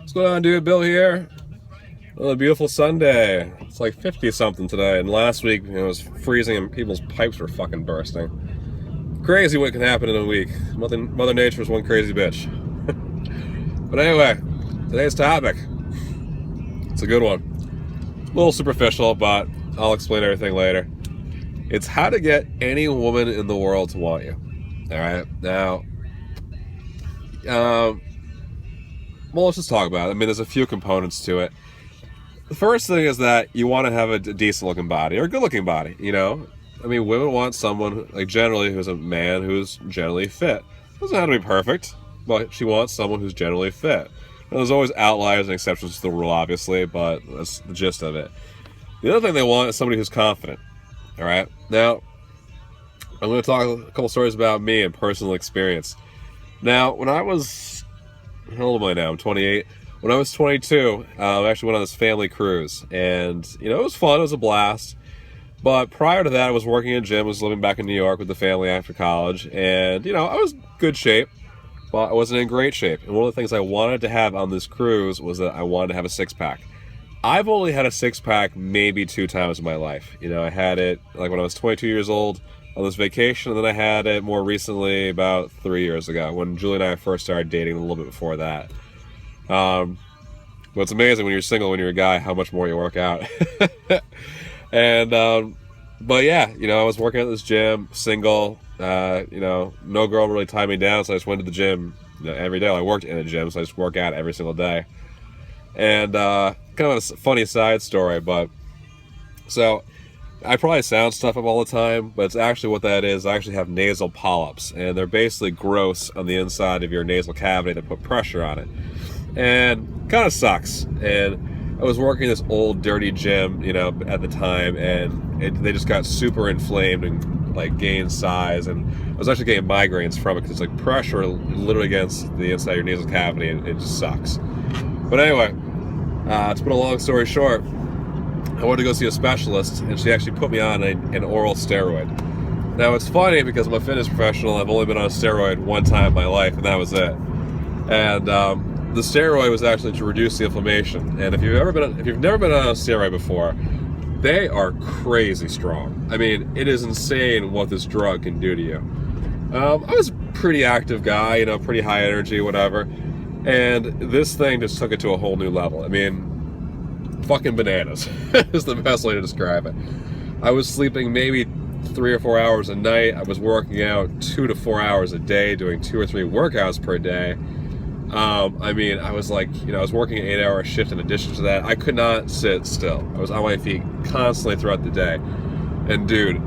What's going on, dude? Bill here. Another beautiful Sunday. It's like 50 something today, and last week it was freezing and people's pipes were fucking bursting. Crazy what can happen in a week. Mother Nature's one crazy bitch. But anyway, today's topic. It's a good one. A little superficial, but I'll explain everything later. It's how to get any woman in the world to want you. Alright? Now, well, let's just talk about it. I mean, there's a few components to it. The first thing is that you want to have a decent looking body, or a good looking body, you know? I mean, women want someone, like generally, who's a man who's generally fit. Doesn't have to be perfect, but she wants someone who's generally fit. And there's always outliers and exceptions to the rule, obviously, but that's the gist of it. The other thing they want is somebody who's confident. Alright? Now, I'm going to talk a couple stories about me and personal experience. Now, when I was, how old am I now? I'm 28. When I was 22, I actually went on this family cruise, and, you know, it was fun, it was a blast, but prior to that, I was working in a gym, I was living back in New York with the family after college, and, you know, I was in good shape, but I wasn't in great shape, and one of the things I wanted to have on this cruise was that I wanted to have a six-pack. I've only had a six-pack maybe 2 times in my life. You know, I had it, like, when I was 22 years old on this vacation, and then I had it more recently about 3 years ago, when Julie and I first started dating, a little bit before that. But it's amazing when you're single, when you're a guy, how much more you work out. And, but yeah, you know, I was working at this gym, single, you know, no girl really tied me down, so I just went to the gym, you know, every day. Well, I worked in a gym, so I just work out every single day. And, kind of a funny side story, but, so, I probably sound stuff up all the time, but it's actually what that is. I actually have nasal polyps, and they're basically growths on the inside of your nasal cavity that put pressure on it. And kind of sucks. And I was working in this old dirty gym, you know, at the time, and they just got super inflamed and like gained size, and I was actually getting migraines from it because it's like pressure literally against the inside of your nasal cavity, and it just sucks. But anyway, to put a long story short, I wanted to go see a specialist, and she actually put me on an oral steroid. Now it's funny because I'm a fitness professional. I've only been on a steroid one time in my life, and that was it. And the steroid was actually to reduce the inflammation. And if you've never been on a steroid before, they are crazy strong. I mean, it is insane what this drug can do to you. I was a pretty active guy, you know, pretty high energy, whatever. And this thing just took it to a whole new level. I mean, fucking bananas is the best way to describe it. I was sleeping maybe 3 or 4 hours a night. I was working out 2 to 4 hours a day, doing 2 or 3 workouts per day. I mean, I was like, you know, I was working an 8-hour shift in addition to that. I could not sit still. I was on my feet constantly throughout the day. And dude,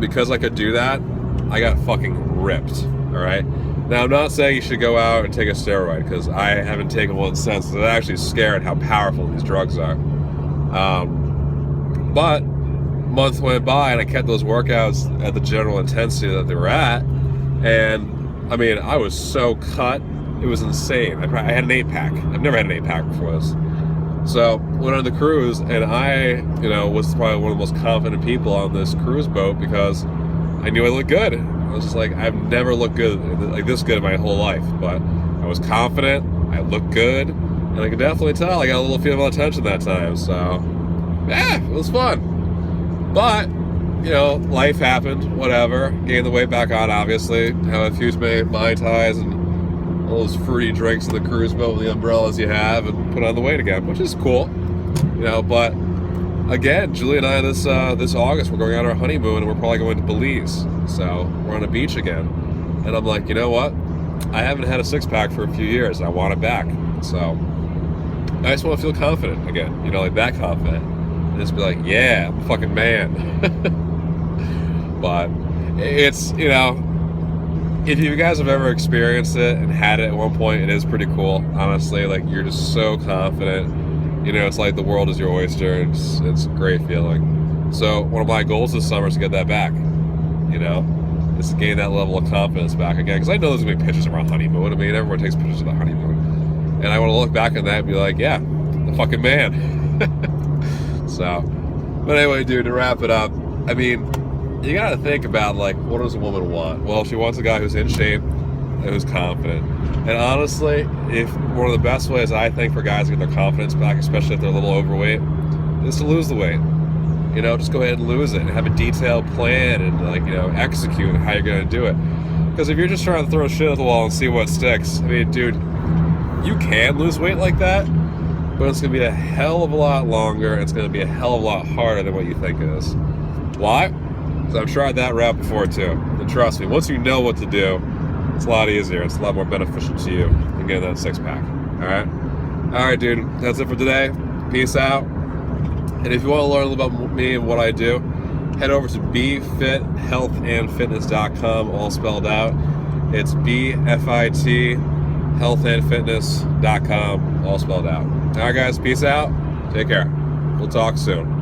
because I could do that, I got fucking ripped, alright? Now, I'm not saying you should go out and take a steroid, because I haven't taken one since. I'm actually scared how powerful these drugs are. But months went by, and I kept those workouts at the general intensity that they were at. And, I mean, I was so cut. It was insane. I had an 8-pack. I've never had an 8-pack before this. So, went on the cruise, and I, you know, was probably one of the most confident people on this cruise boat because I knew I looked good. I was just like, I've never looked good, like this good in my whole life. But I was confident, I looked good, and I could definitely tell I got a little female attention that time. So, yeah, it was fun. But, you know, life happened, whatever. Gained the weight back on, obviously. Have a few Mai Tais and all those fruity drinks in the cruise boat with the umbrellas you have, and put on the weight again, which is cool. You know, but again, Julie and I this August, we're going on our honeymoon, and we're probably going to Belize. So we're on a beach again. And I'm like, you know what? I haven't had a six-pack for a few years, and I want it back. So I just want to feel confident again, you know, like that confident. And just be like, yeah, I'm a fucking man. But it's, you know, if you guys have ever experienced it and had it at one point, it is pretty cool, honestly. Like, you're just so confident. You know, it's like the world is your oyster. It's a great feeling. So one of my goals this summer is to get that back. You know, is to gain that level of confidence back again. Because I know there's going to be pictures of our honeymoon. I mean, everyone takes pictures of the honeymoon. And I want to look back on that and be like, yeah, the fucking man. So, but anyway, dude, to wrap it up, I mean, you gotta think about, like, what does a woman want? Well, she wants a guy who's in shape, who's confident. And honestly, if one of the best ways I think for guys to get their confidence back, especially if they're a little overweight, is to lose the weight. You know, just go ahead and lose it and have a detailed plan and, like, you know, execute how you're going to do it. Because if you're just trying to throw shit at the wall and see what sticks, I mean, dude, you can lose weight like that, but it's going to be a hell of a lot longer and it's going to be a hell of a lot harder than what you think it is. Why? Because I've tried that route before too. And trust me, once you know what to do, it's a lot easier. It's a lot more beneficial to you than getting that six-pack. All right? All right, dude. That's it for today. Peace out. And if you want to learn a little about me and what I do, head over to bfithealthandfitness.com, all spelled out. It's BFIT healthandfitness.com, all spelled out. All right, guys. Peace out. Take care. We'll talk soon.